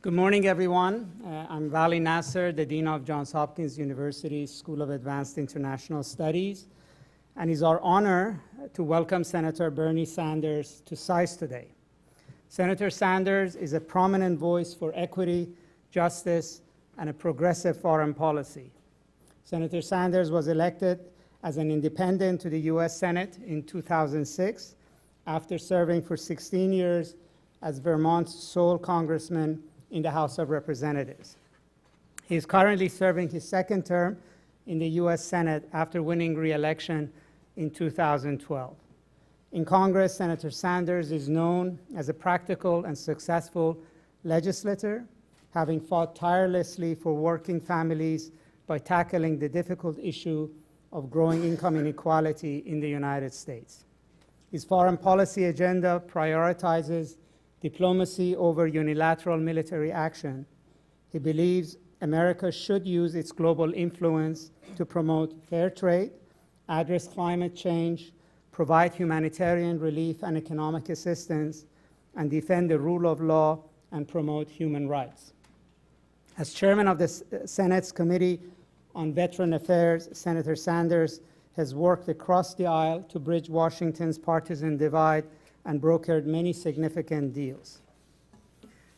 Good morning, everyone. I'm Vali Nasser, the Dean of Johns Hopkins University School of Advanced International Studies, and it's our honor to welcome Senator Bernie Sanders to SAIS today. Senator Sanders is a prominent voice for equity, justice, and a progressive foreign policy. Senator Sanders was elected as an independent to the U.S. Senate in 2006 after serving for 16 years as Vermont's sole congressman in the House of Representatives. He is currently serving his second term in the U.S. Senate after winning re-election in 2012. In Congress, Senator Sanders is known as a practical and successful legislator, having fought tirelessly for working families by tackling the difficult issue of growing income inequality in the United States. His foreign policy agenda prioritizes diplomacy over unilateral military action. He believes America should use its global influence to promote fair trade, address climate change, provide humanitarian relief and economic assistance, and defend the rule of law and promote human rights. As chairman of the Senate's Committee on Veteran Affairs, Senator Sanders has worked across the aisle to bridge Washington's partisan divide and brokered many significant deals.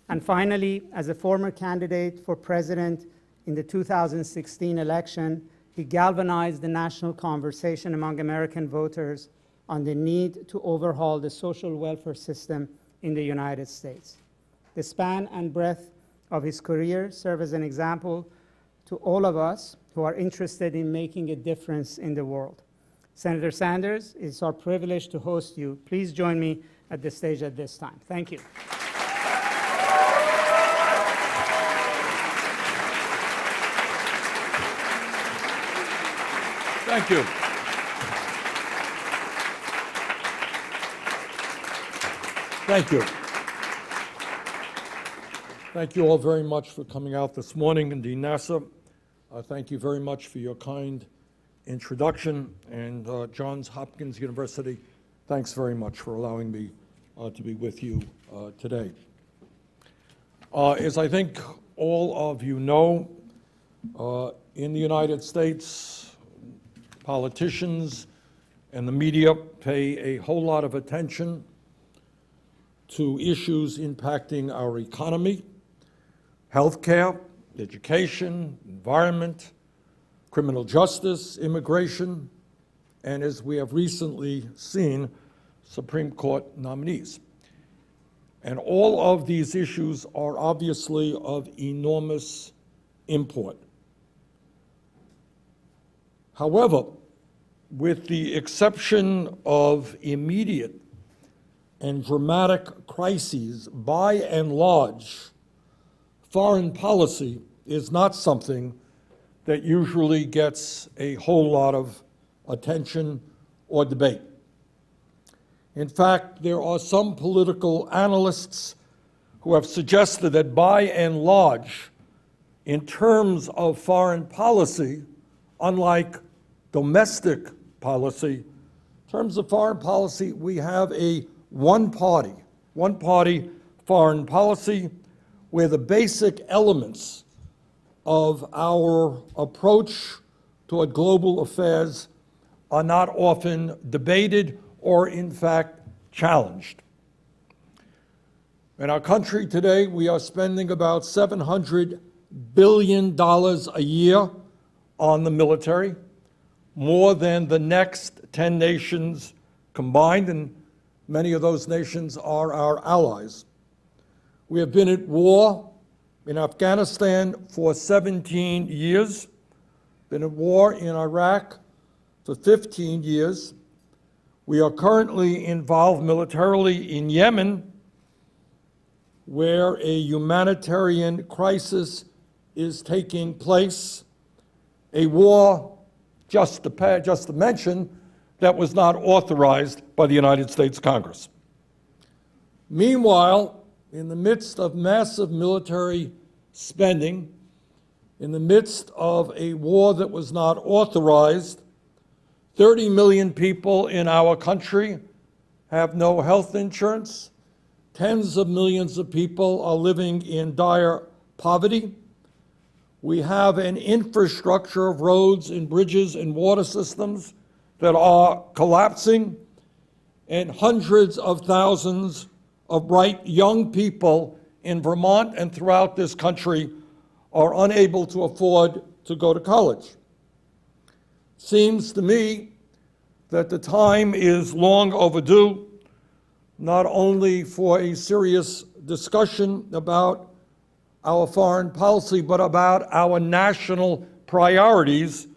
And finally, as a former candidate for president in the 2016 election, he galvanized the national conversation among American voters on the need to overhaul the social welfare system in the United States. The span and breadth of his career serve as an example to all of us who are interested in making a difference in the world. Senator Sanders, it's our privilege to host you. Please join me at the stage at this time. Thank you. Thank you. Thank you. Thank you all very much for coming out this morning. And Dean Nasser, thank you very much for your kind introduction. And Johns Hopkins University, thanks very much for allowing me to be with you today. As I think all of you know, in the United States, politicians and the media pay a whole lot of attention to issues impacting our economy, healthcare, education, environment, criminal justice, immigration, and as we have recently seen, Supreme Court nominees. And all of these issues are obviously of enormous import. However, with the exception of immediate and dramatic crises, by and large, foreign policy is not something that usually gets a whole lot of attention or debate. In fact, there are some political analysts who have suggested that by and large, in terms of foreign policy, unlike domestic policy, in terms of foreign policy, we have a one-party foreign policy where the basic elements of our approach toward global affairs are not often debated or, in fact, challenged. In our country today, we are spending about $700 billion a year on the military, more than the next 10 nations combined, and many of those nations are our allies. We have been at war in Afghanistan for 17 years, been at war in Iraq for 15 years. We are currently involved militarily in Yemen, where a humanitarian crisis is taking place, a war, just to mention, that was not authorized by the United States Congress. Meanwhile, in the midst of massive military spending, in the midst of a war that was not authorized, 30 million people in our country have no health insurance. Tens of millions of people are living in dire poverty. We have an infrastructure of roads and bridges and water systems that are collapsing, and hundreds of thousands of bright young people in Vermont and throughout this country are unable to afford to go to college. Seems to me that the time is long overdue, not only for a serious discussion about our foreign policy, but about our national priorities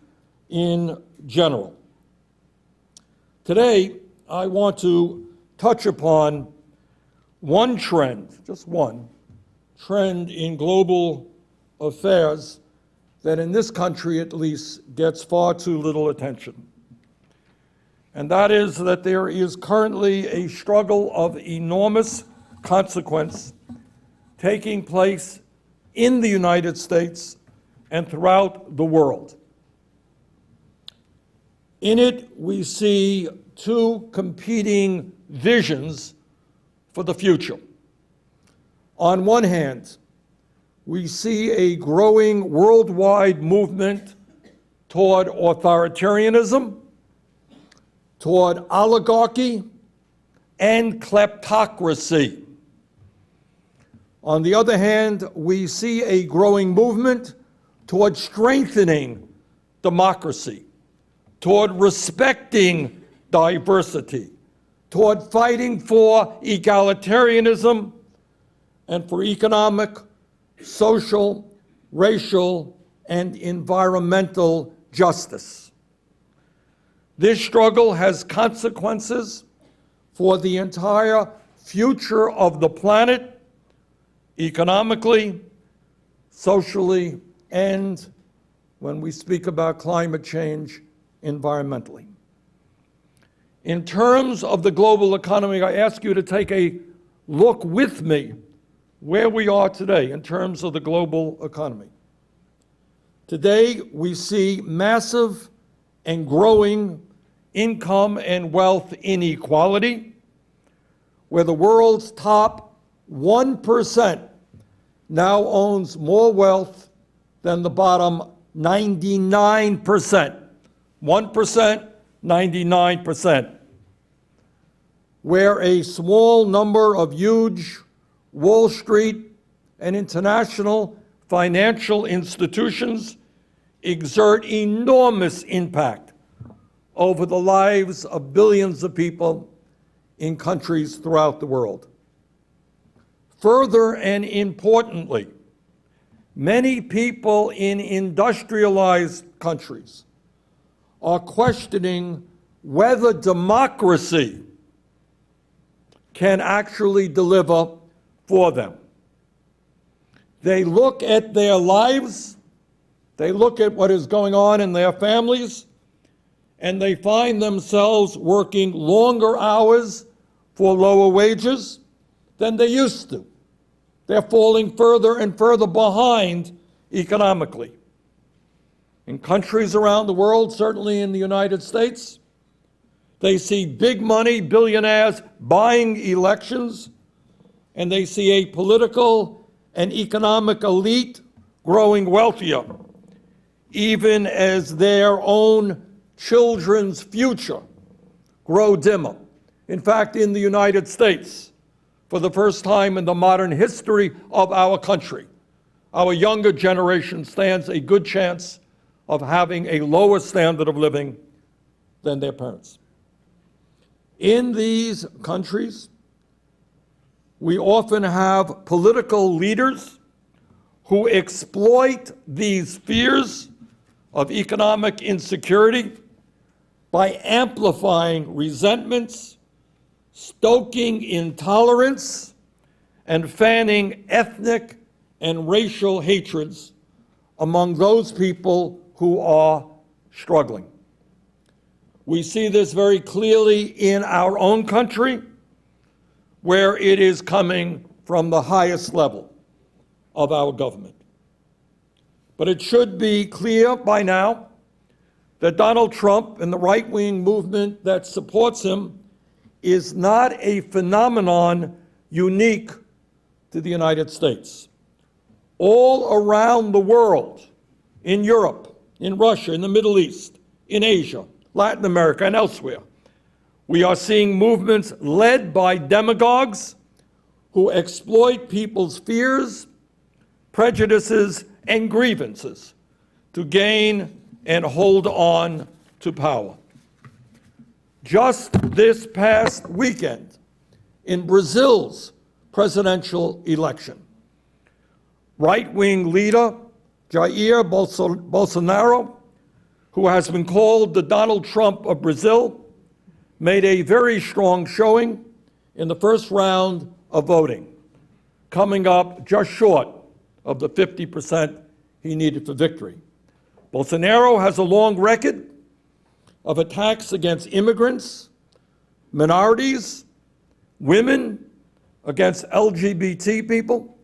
in general. Today, I want to touch upon one trend, just one trend in global affairs that in this country at least gets far too little attention. And that is that there is currently a struggle of enormous consequence taking place in the United States and throughout the world. In it, we see two competing visions for the future. On one hand, we see a growing worldwide movement toward authoritarianism, toward oligarchy, and kleptocracy. On the other hand, we see a growing movement toward strengthening democracy, toward respecting diversity, toward fighting for egalitarianism and for economic, social, racial, and environmental justice. This struggle has consequences for the entire future of the planet, economically, socially, and when we speak about climate change, environmentally. In terms of the global economy, I ask you to take a look with me where we are today in terms of the global economy. Today, we see massive and growing income and wealth inequality, where the world's top 1% now owns more wealth than the bottom 99%. 1%, 99%. Where a small number of huge Wall Street and international financial institutions exert enormous impact over the lives of billions of people in countries throughout the world. Further and importantly, many people in industrialized countries are questioning whether democracy can actually deliver for them. They look at their lives, they look at what is going on in their families, and they find themselves working longer hours for lower wages than they used to. They're falling further and further behind economically. In countries around the world, certainly in the United States, they see big money, billionaires buying elections, and they see a political and economic elite growing wealthier, even as their own children's future grow dimmer. In fact, in the United States, for the first time in the modern history of our country, our younger generation stands a good chance of having a lower standard of living than their parents. In these countries, we often have political leaders who exploit these fears of economic insecurity by amplifying resentments, stoking intolerance, and fanning ethnic and racial hatreds among those people who are struggling. We see this very clearly in our own country, where it is coming from the highest level of our government. But it should be clear by now that Donald Trump and the right-wing movement that supports him is not a phenomenon unique to the United States. All around the world, in Europe, in Russia, in the Middle East, in Asia, Latin America, and elsewhere, we are seeing movements led by demagogues who exploit people's fears, prejudices, and grievances to gain and hold on to power. Just this past weekend, in Brazil's presidential election, right-wing leader Jair Bolsonaro, who has been called the Donald Trump of Brazil, made a very strong showing in the first round of voting, coming up just short of the 50% he needed for victory. Bolsonaro has a long record of attacks against immigrants, minorities, women, against LGBT people.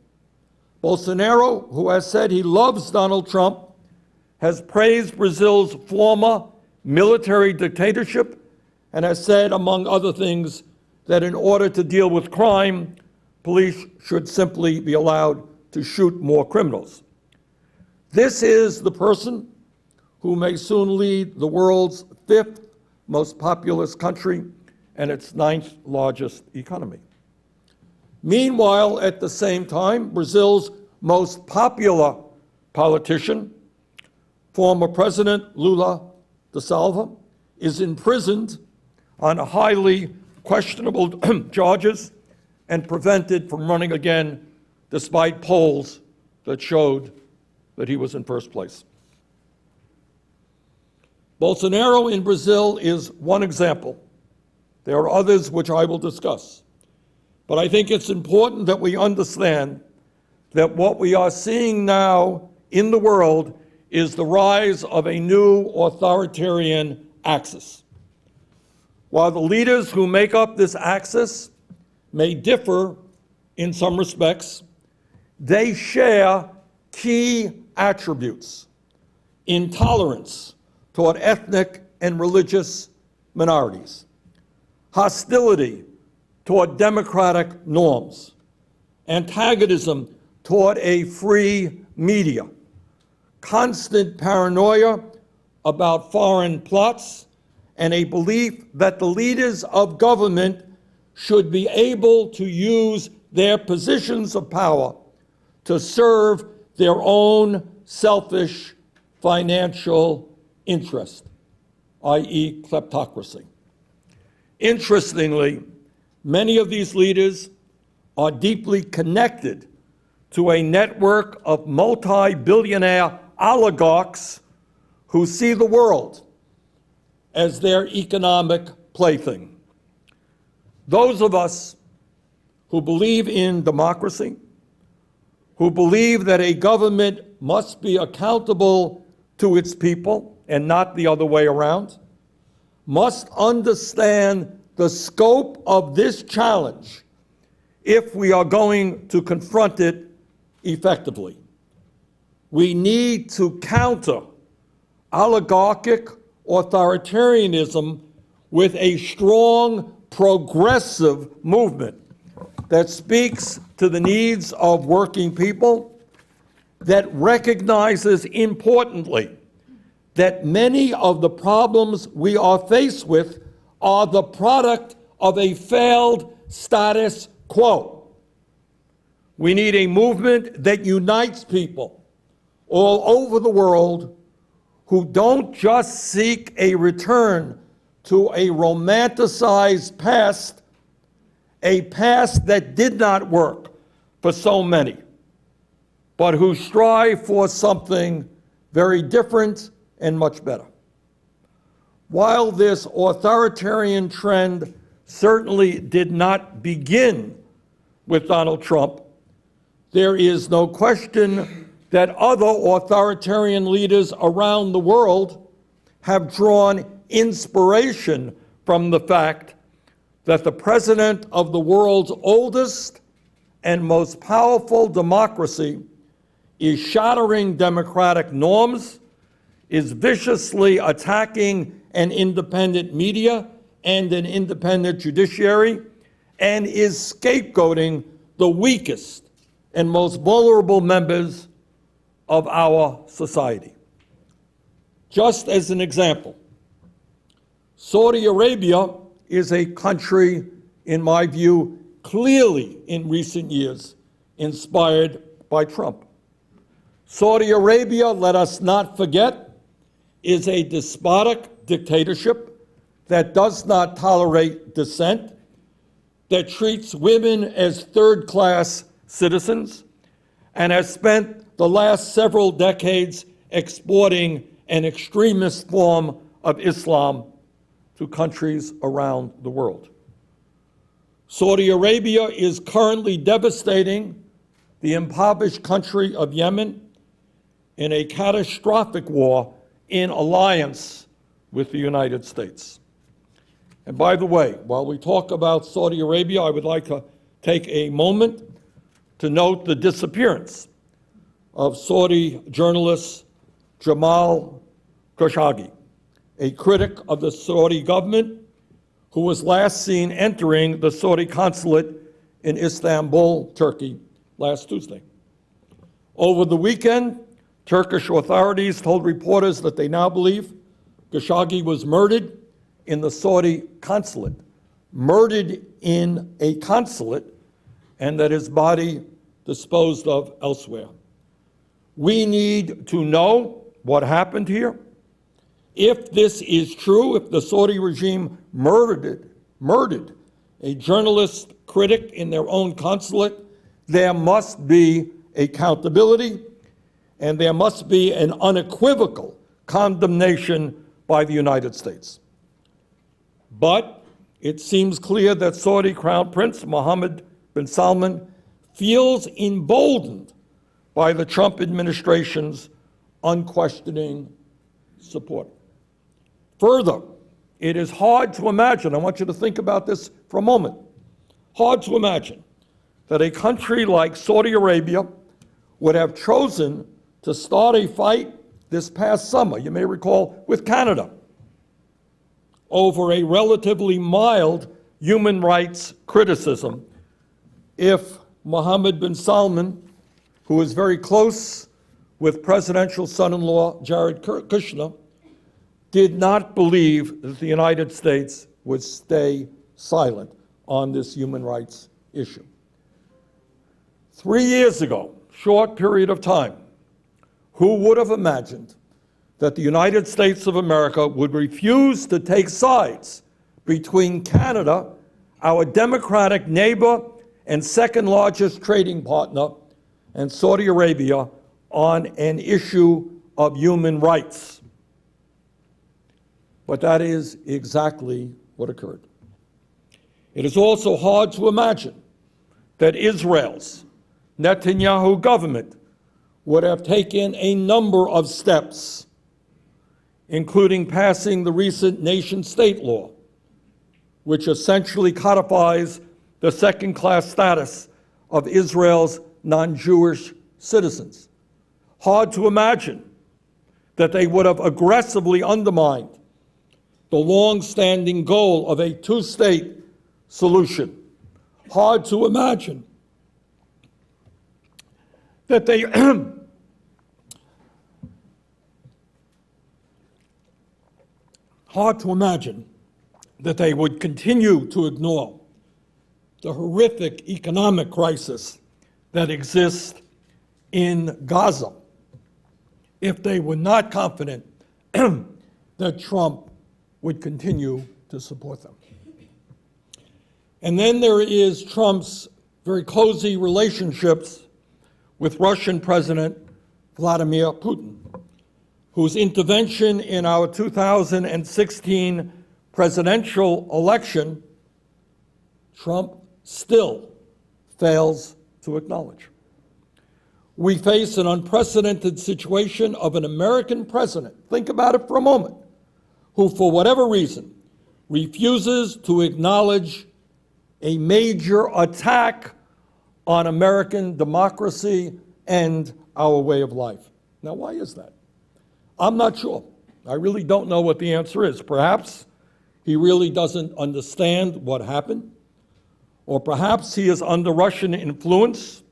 Bolsonaro, who has said he loves Donald Trump, has praised Brazil's former military dictatorship and has said, among other things, that in order to deal with crime, police should simply be allowed to shoot more criminals. This is the person who may soon lead the world's 5th most populous country and its 9th largest economy. Meanwhile, at the same time, Brazil's most popular politician, former President Lula da Silva, is imprisoned on highly questionable charges and prevented from running again despite polls that showed that he was in first place. Bolsonaro in Brazil is one example. There are others which I will discuss. But I think it's important that we understand that what we are seeing now in the world is the rise of a new authoritarian axis. While the leaders who make up this axis may differ in some respects, they share key attributes: intolerance toward ethnic and religious minorities, hostility toward democratic norms, antagonism toward a free media, constant paranoia about foreign plots, and a belief that the leaders of government should be able to use their positions of power to serve their own selfish financial interest, i.e. kleptocracy. Interestingly, many of these leaders are deeply connected to a network of multi-billionaire oligarchs who see the world as their economic plaything. Those of us who believe in democracy, who believe that a government must be accountable to its people and not the other way around, must understand the scope of this challenge if we are going to confront it effectively. We need to counter oligarchic authoritarianism with a strong progressive movement that speaks to the needs of working people, that recognizes importantly that many of the problems we are faced with are the product of a failed status quo. We need a movement that unites people all over the world who don't just seek a return to a romanticized past, a past that did not work for so many, but who strive for something very different and much better. While this authoritarian trend certainly did not begin with Donald Trump, there is no question that other authoritarian leaders around the world have drawn inspiration from the fact that the president of the world's oldest and most powerful democracy is shattering democratic norms, is viciously attacking an independent media and an independent judiciary, and is scapegoating the weakest and most vulnerable members of our society. Just as an example, Saudi Arabia is a country, in my view, clearly in recent years inspired by Trump. Saudi Arabia, let us not forget, is a despotic dictatorship that does not tolerate dissent, that treats women as third-class citizens, and has spent the last several decades exporting an extremist form of Islam to countries around the world. Saudi Arabia is currently devastating the impoverished country of Yemen in a catastrophic war in alliance with the United States. And by the way, while we talk about Saudi Arabia, I would like to take a moment to note the disappearance of Saudi journalist Jamal Khashoggi, a critic of the Saudi government who was last seen entering the Saudi consulate in Istanbul, Turkey, last Tuesday. Over the weekend, Turkish authorities told reporters that they now believe Khashoggi was murdered in the Saudi consulate, murdered in a consulate, and that his body disposed of elsewhere. We need to know what happened here. If this is true, if the Saudi regime murdered a journalist critic in their own consulate, there must be accountability, and there must be an unequivocal condemnation by the United States. But it seems clear that Saudi Crown Prince Mohammed bin Salman feels emboldened by the Trump administration's unquestioning support. Further, it is hard to imagine, I want you to think about this for a moment, hard to imagine that a country like Saudi Arabia would have chosen to start a fight this past summer, you may recall, with Canada, over a relatively mild human rights criticism if Mohammed bin Salman, who is very close with presidential son-in-law Jared Kushner, did not believe that the United States would stay silent on this human rights issue. 3 years ago, short period of time, who would have imagined that the United States of America would refuse to take sides between Canada, our democratic neighbor and second largest trading partner, and Saudi Arabia on an issue of human rights? But that is exactly what occurred. It is also hard to imagine that Israel's Netanyahu government would have taken a number of steps, including passing the recent nation-state law, which essentially codifies the second-class status of Israel's non-Jewish citizens. Hard to imagine that they would have aggressively undermined the long-standing goal of a two-state solution. Hard to imagine that they hard to imagine that they would continue to ignore the horrific economic crisis that exists in Gaza if they were not confident that Trump would continue to support them. And then there is Trump's very cozy relationships with Russian President Vladimir Putin, whose intervention in our 2016 presidential election Trump still fails to acknowledge. We face an unprecedented situation of an American president, think about it for a moment, who for whatever reason refuses to acknowledge a major attack on American democracy and our way of life. Now, why is that? I'm not sure. I really don't know what the answer is. Perhaps he really doesn't understand what happened, Or perhaps he is under Russian influence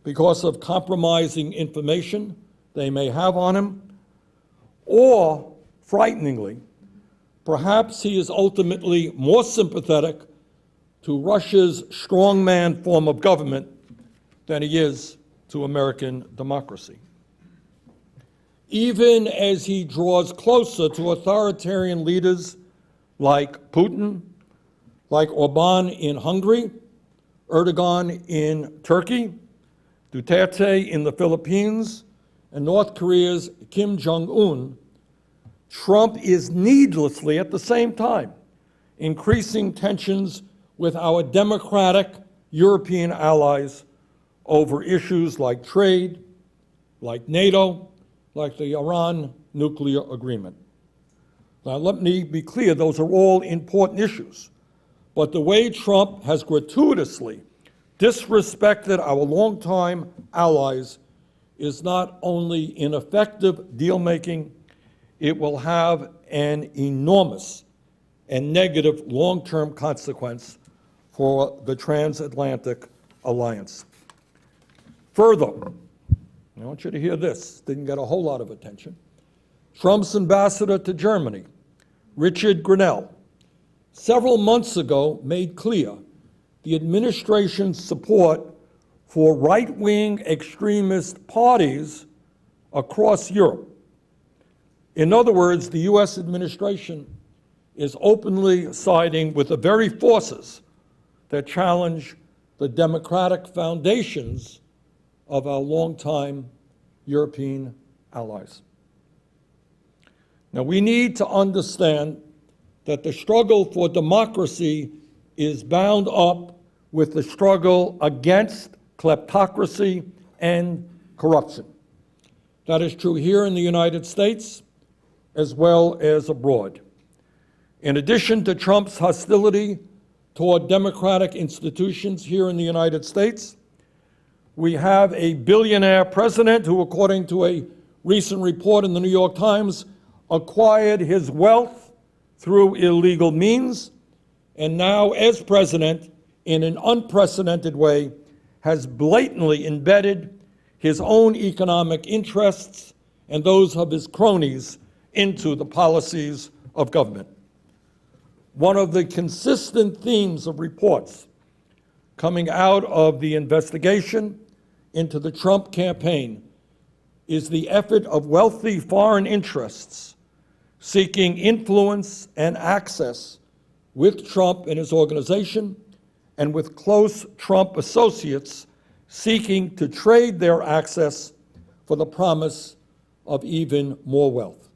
because of compromising information they may have on him. Or, frighteningly, perhaps he is ultimately more sympathetic to Russia's strongman form of government than he is to American democracy. Even as he draws closer to authoritarian leaders like Putin, like Orban in Hungary, Erdogan in Turkey, Duterte in the Philippines, and North Korea's Kim Jong-un, Trump is needlessly, at the same time, increasing tensions with our democratic European allies over issues like trade, like NATO, like the Iran nuclear agreement. Now, let me be clear, those are all important issues. But the way Trump has gratuitously disrespected our longtime allies is not only ineffective deal-making, it will have an enormous and negative long-term consequence for the transatlantic alliance. Further, I want you to hear this, didn't get a whole lot of attention. Trump's ambassador to Germany, Richard Grenell, several months ago made clear the administration's support for right-wing extremist parties across Europe. In other words, the US administration is openly siding with the very forces that challenge the democratic foundations of our longtime European allies. Now, we need to understand that the struggle for democracy is bound up with the struggle against kleptocracy and corruption. That is true here in the United States as well as abroad. In addition to Trump's hostility toward democratic institutions here in the United States, we have a billionaire president who, according to a recent report in the New York Times, acquired his wealth through illegal means, and now, as president, in an unprecedented way, has blatantly embedded his own economic interests and those of his cronies into the policies of government. One of the consistent themes of reports coming out of the investigation into the Trump campaign is the effort of wealthy foreign interests seeking influence and access with Trump and his organization, and with close Trump associates seeking to trade their access for the promise of even more wealth.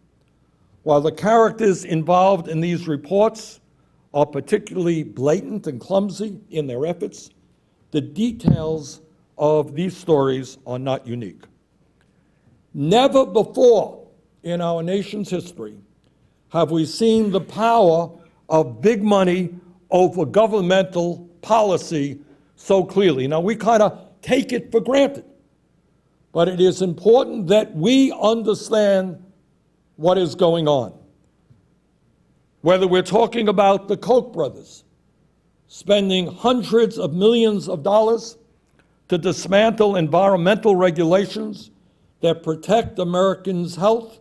While the characters involved in these reports are particularly blatant and clumsy in their efforts, the details of these stories are not unique. Never before in our nation's history have we seen the power of big money over governmental policy so clearly. Now, we kind of take it for granted, but it is important that we understand what is going on. Whether we're talking about the Koch brothers spending hundreds of millions of dollars to dismantle environmental regulations that protect Americans' health,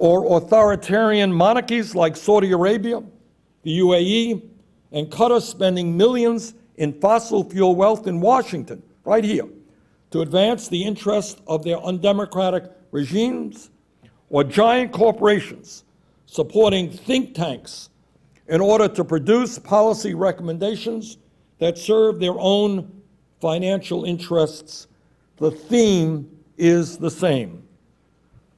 or authoritarian monarchies like Saudi Arabia, the UAE, and Qatar spending millions in fossil fuel wealth in Washington, right here, to advance the interests of their undemocratic regimes, or giant corporations supporting think tanks in order to produce policy recommendations that serve their own financial interests, the theme is the same.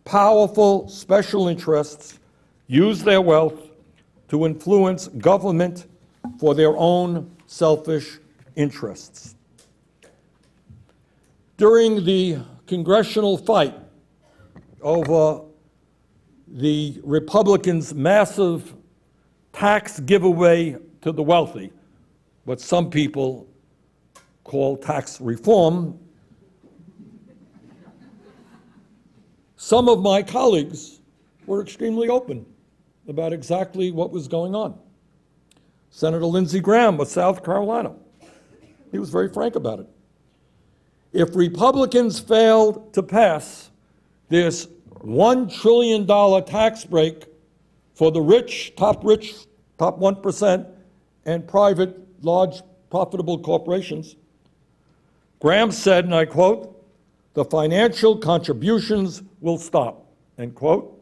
Powerful special interests use their wealth to influence government for their own selfish interests. During the congressional fight over the Republicans' massive tax giveaway to the wealthy, what some people call tax reform, some of my colleagues were extremely open about exactly what was going on. Senator Lindsey Graham of South Carolina. He was very frank about it. If Republicans failed to pass this $1 trillion tax break for the rich, top 1%, and private, large, profitable corporations, Graham said, and I quote, "The financial contributions will stop," end quote.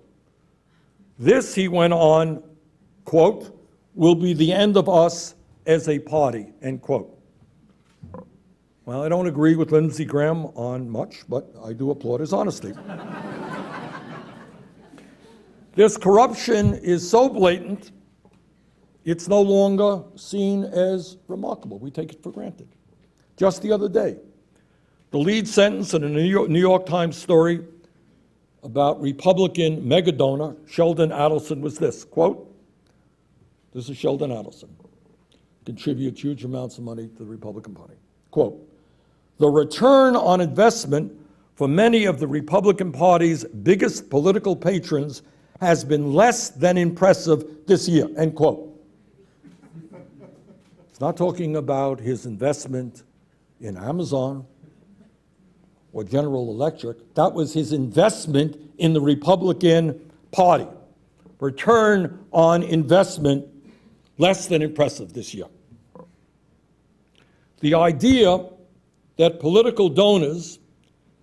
This, he went on, quote, "will be the end of us as a party," end quote. Well, I don't agree with Lindsey Graham on much, but I do applaud his honesty. This corruption is so blatant, it's no longer seen as remarkable. We take it for granted. Just the other day, the lead sentence in a New York Times story about Republican megadonor Sheldon Adelson was this, quote, this is Sheldon Adelson, contributes huge amounts of money to the Republican Party. Quote, "The return on investment for many of the Republican Party's biggest political patrons has been less than impressive this year," end quote. It's not talking about his investment in Amazon or General Electric. That was his investment in the Republican Party. Return on investment less than impressive this year. The idea that political donors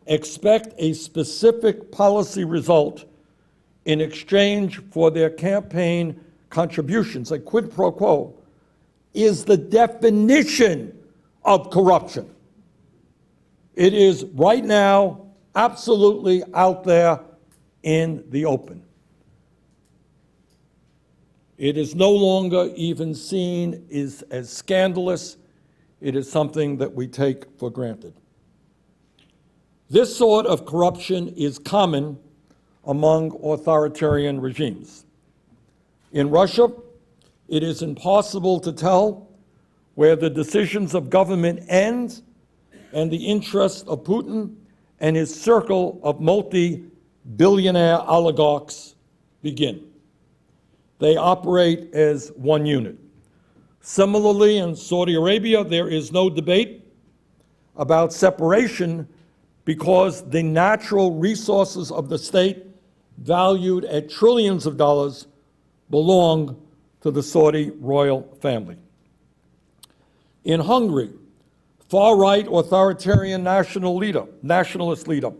expect a specific policy result in exchange for their campaign contributions, a quid pro quo, is the definition of corruption. It is right now absolutely out there in the open. It is no longer even seen as scandalous. It is something that we take for granted. This sort of corruption is common among authoritarian regimes. In Russia, it is impossible to tell where the decisions of government end and the interests of Putin and his circle of multi-billionaire oligarchs begin. They operate as one unit. Similarly, in Saudi Arabia, there is no debate about separation because the natural resources of the state, valued at trillions of dollars, belong to the Saudi royal family. In Hungary, far-right authoritarian nationalist leader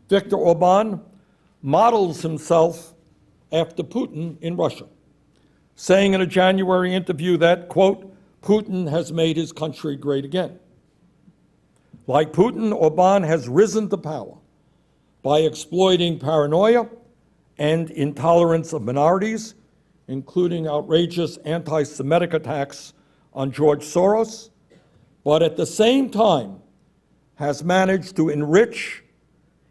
Viktor Orban models himself after Putin in Russia, saying in a January interview that, quote, "Putin has made his country great again." Like Putin, Orban has risen to power by exploiting paranoia and intolerance of minorities, including outrageous anti-Semitic attacks on George Soros, but at the same time has managed to enrich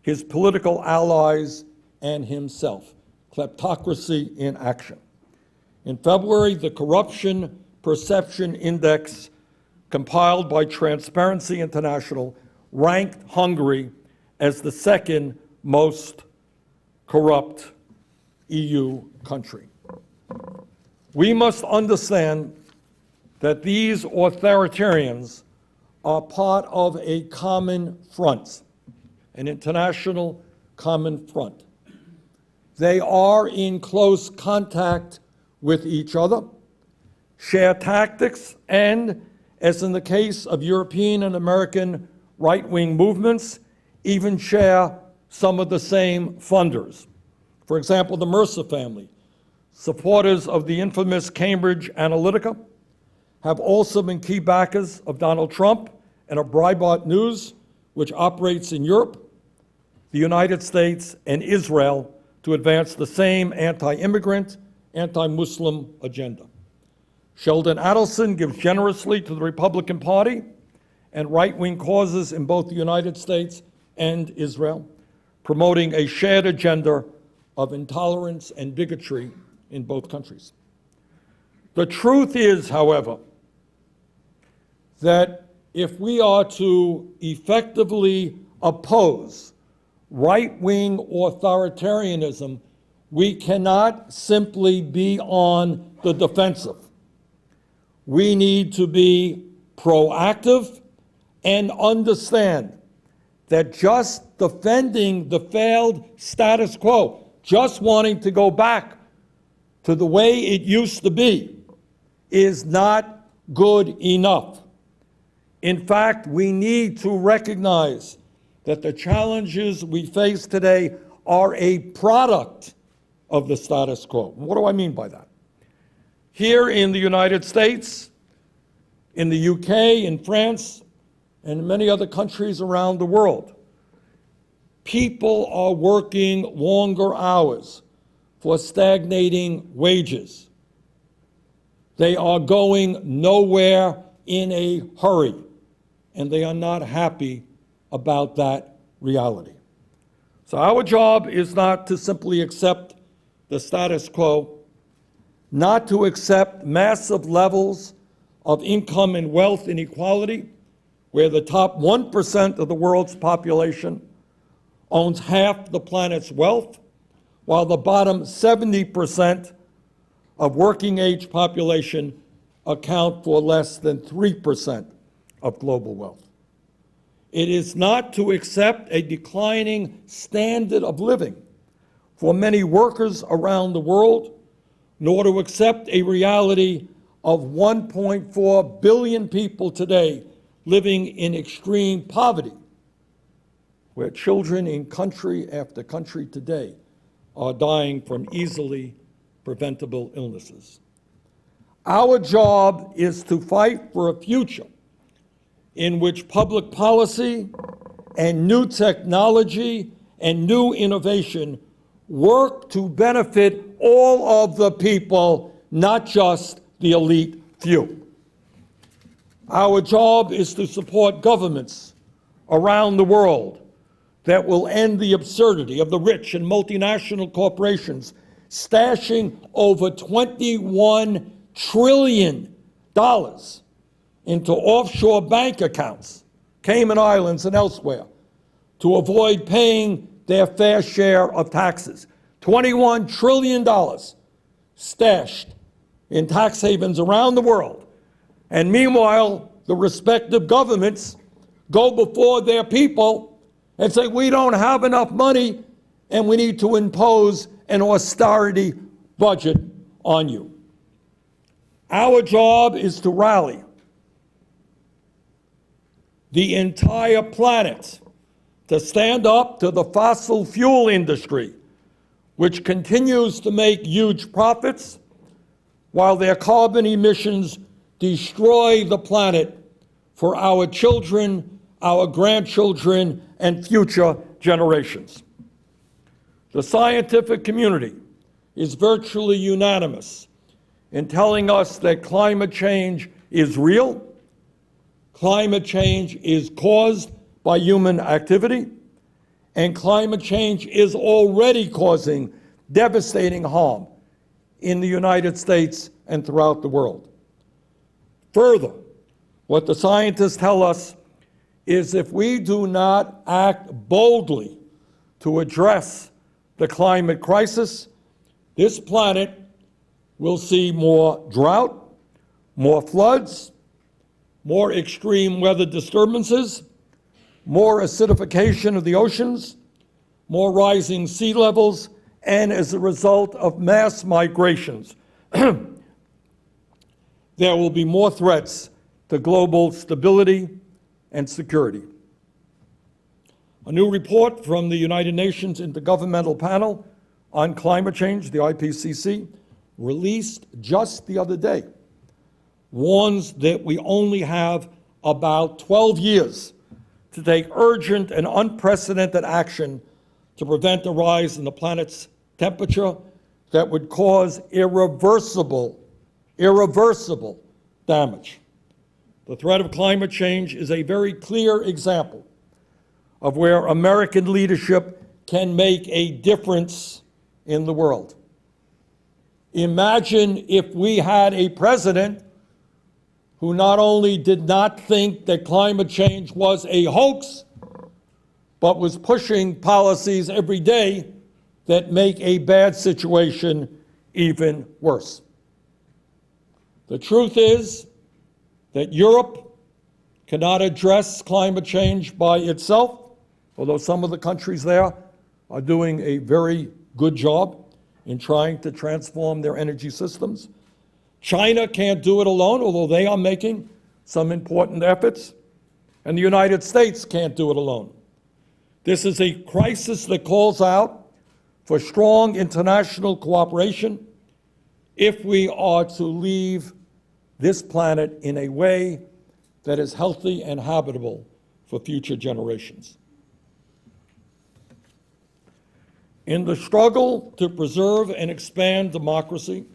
his political allies and himself. Kleptocracy in action. In February, the Corruption Perception Index, compiled by Transparency International, ranked Hungary as the second most corrupt EU country. We must understand that these authoritarians are part of a common front, an international common front. They are in close contact with each other, share tactics, and, as in the case of European and American right-wing movements, even share some of the same funders. For example, the Mercer family, supporters of the infamous Cambridge Analytica, have also been key backers of Donald Trump and of Breitbart News, which operates in Europe, the United States, and Israel to advance the same anti-immigrant, anti-Muslim agenda. Sheldon Adelson gives generously to the Republican Party and right-wing causes in both the United States and Israel, promoting a shared agenda of intolerance and bigotry in both countries. The truth is, however, that if we are to effectively oppose right-wing authoritarianism, we cannot simply be on the defensive. We need to be proactive and understand that just defending the failed status quo, just wanting to go back to the way it used to be, is not good enough. In fact, we need to recognize that the challenges we face today are a product of the status quo. What do I mean by that? Here in the United States, in the UK, in France, and many other countries around the world, people are working longer hours for stagnating wages. They are going nowhere in a hurry, and they are not happy about that reality. So our job is not to simply accept the status quo, not to accept massive levels of income and wealth inequality, where the top 1% of the world's population owns half the planet's wealth, while the bottom 70% of working age population account for less than 3% of global wealth. It is not to accept a declining standard of living for many workers around the world, nor to accept a reality of 1.4 billion people today living in extreme poverty, where children in country after country today are dying from easily preventable illnesses. Our job is to fight for a future in which public policy and new technology and new innovation work to benefit all of the people, not just the elite few. Our job is to support governments around the world that will end the absurdity of the rich and multinational corporations stashing over $21 trillion into offshore bank accounts, Cayman Islands and elsewhere, to avoid paying their fair share of taxes. $21 trillion stashed in tax havens around the world. And meanwhile, the respective governments go before their people and say, we don't have enough money and we need to impose an austerity budget on you. Our job is to rally the entire planet to stand up to the fossil fuel industry, which continues to make huge profits while their carbon emissions destroy the planet for our children, our grandchildren, and future generations. The scientific community is virtually unanimous in telling us that climate change is real, climate change is caused by human activity, and climate change is already causing devastating harm in the United States and throughout the world. Further, what the scientists tell us is if we do not act boldly to address the climate crisis, this planet will see more drought, more floods, more extreme weather disturbances, more acidification of the oceans, more rising sea levels, and as a result of mass migrations, there will be more threats to global stability and security. A new report from the United Nations Intergovernmental Panel on Climate Change, the IPCC, released just the other day, warns that we only have about 12 years to take urgent and unprecedented action to prevent a rise in the planet's temperature that would cause irreversible damage. The threat of climate change is a very clear example of where American leadership can make a difference in the world. Imagine if we had a president who not only did not think that climate change was a hoax, but was pushing policies every day that make a bad situation even worse. The truth is that Europe cannot address climate change by itself, although some of the countries there are doing a very good job in trying to transform their energy systems. China can't do it alone, although they are making some important efforts. And the United States can't do it alone. This is a crisis that calls out for strong international cooperation if we are to leave this planet in a way that is healthy and habitable for future generations. In the struggle to preserve and expand democracy,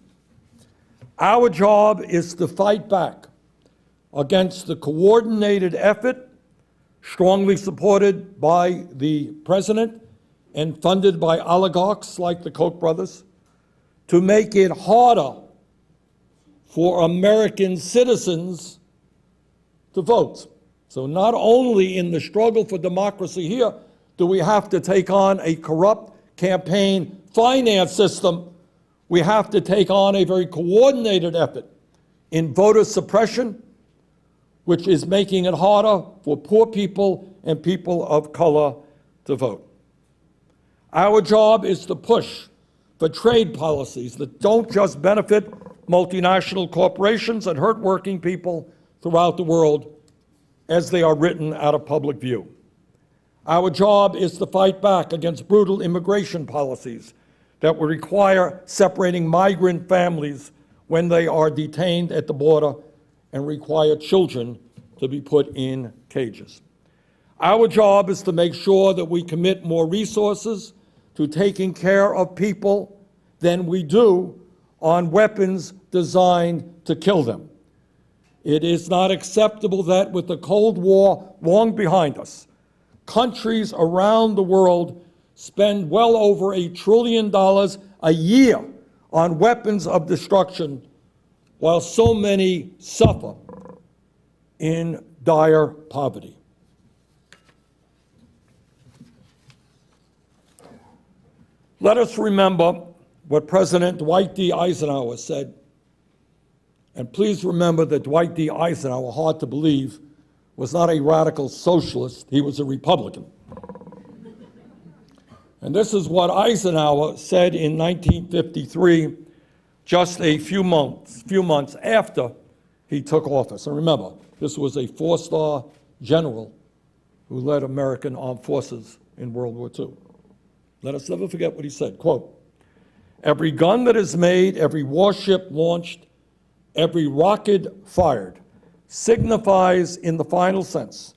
our job is to fight back against the coordinated effort, strongly supported by the president and funded by oligarchs like the Koch brothers, to make it harder for American citizens to vote. So not only in the struggle for democracy here do we have to take on a corrupt campaign finance system, we have to take on a very coordinated effort in voter suppression, which is making it harder for poor people and people of color to vote. Our job is to push for trade policies that don't just benefit multinational corporations and hurt working people throughout the world as they are written out of public view. Our job is to fight back against brutal immigration policies that will require separating migrant families when they are detained at the border and require children to be put in cages. Our job is to make sure that we commit more resources to taking care of people than we do on weapons designed to kill them. It is not acceptable that with the Cold War long behind us, countries around the world spend well over $1 trillion a year on weapons of destruction, while so many suffer in dire poverty. Let us remember what President Dwight D. Eisenhower said. And please remember that Dwight D. Eisenhower, hard to believe, was not a radical socialist, he was a Republican. And this is what Eisenhower said in 1953, just a few months after he took office. And remember, this was a four-star general who led American armed forces in World War II. Let us never forget what he said, quote, "Every gun that is made, every warship launched, every rocket fired signifies in the final sense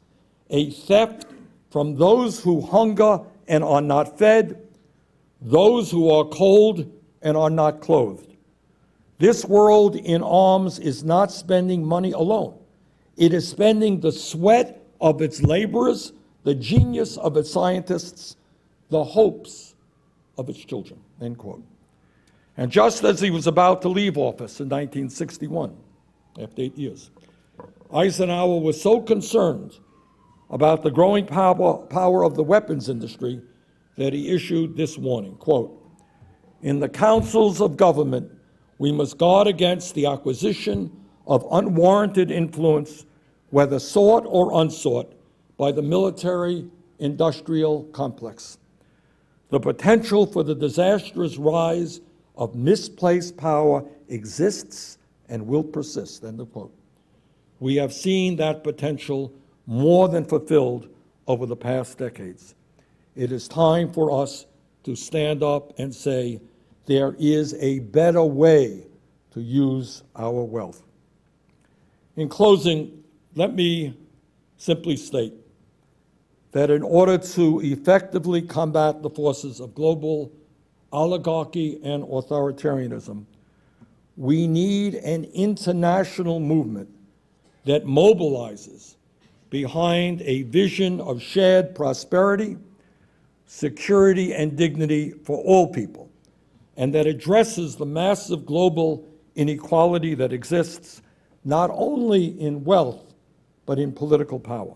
a theft from those who hunger and are not fed, those who are cold and are not clothed. This world in arms is not spending money alone. It is spending the sweat of its laborers, the genius of its scientists, the hopes of its children," end quote. And just as he was about to leave office in 1961, after 8 years, Eisenhower was so concerned about the growing power of the weapons industry that he issued this warning, quote, "In the councils of government, we must guard against the acquisition of unwarranted influence, whether sought or unsought, by the military-industrial complex. The potential for the disastrous rise of misplaced power exists and will persist," end of quote. We have seen that potential more than fulfilled over the past decades. It is time for us to stand up and say, there is a better way to use our wealth. In closing, let me simply state that in order to effectively combat the forces of global oligarchy and authoritarianism, we need an international movement that mobilizes behind a vision of shared prosperity, security, and dignity for all people, and that addresses the massive global inequality that exists not only in wealth, but in political power.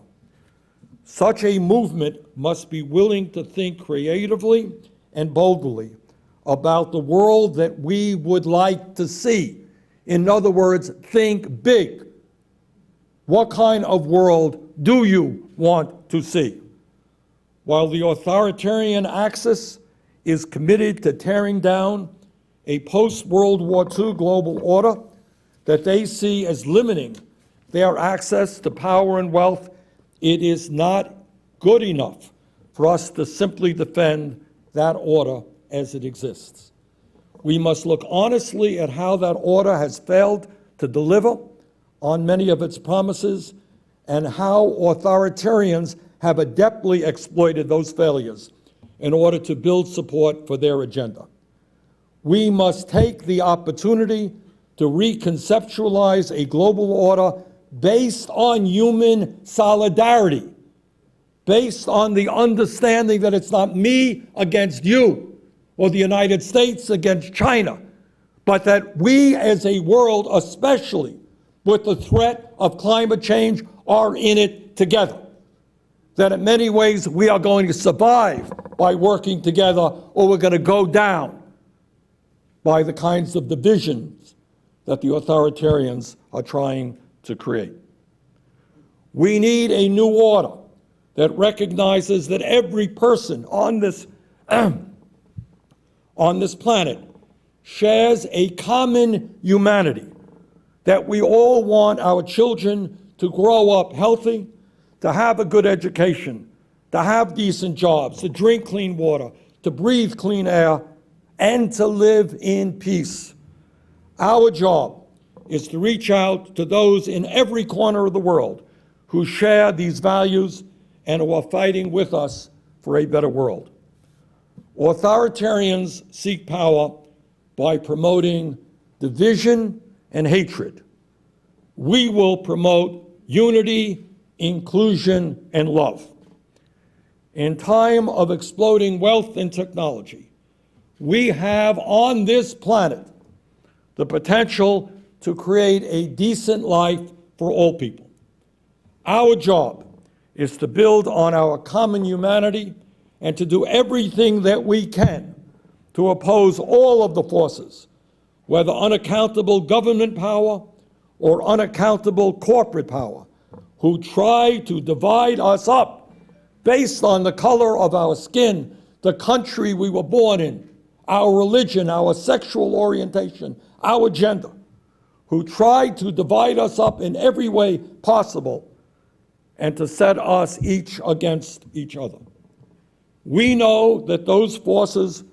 Such a movement must be willing to think creatively and boldly about the world that we would like to see. In other words, think big. What kind of world do you want to see? While the authoritarian axis is committed to tearing down a post-World War II global order that they see as limiting their access to power and wealth, it is not good enough for us to simply defend that order as it exists. We must look honestly at how that order has failed to deliver on many of its promises and how authoritarians have adeptly exploited those failures in order to build support for their agenda. We must take the opportunity to reconceptualize a global order based on human solidarity, based on the understanding that it's not me against you or the United States against China, but that we as a world, especially with the threat of climate change, are in it together. That in many ways we are going to survive by working together, or we're going to go down by the kinds of divisions that the authoritarians are trying to create. We need a new order that recognizes that every person on this planet shares a common humanity, that we all want our children to grow up healthy, to have a good education, to have decent jobs, to drink clean water, to breathe clean air, and to live in peace. Our job is to reach out to those in every corner of the world who share these values and who are fighting with us for a better world. Authoritarians seek power by promoting division and hatred. We will promote unity, inclusion, and love. In time of exploding wealth and technology, we have on this planet the potential to create a decent life for all people. Our job is to build on our common humanity and to do everything that we can to oppose all of the forces, whether unaccountable government power or unaccountable corporate power, who try to divide us up based on the color of our skin, the country we were born in, our religion, our sexual orientation, our gender, who try to divide us up in every way possible and to set us each against each other. We know that those forces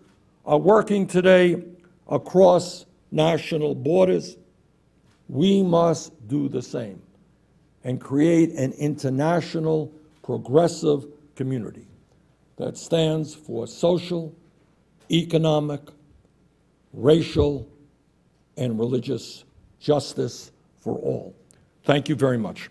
are working today across national borders. We must do the same and create an international progressive community that stands for social, economic, racial, and religious justice for all. Thank you very much.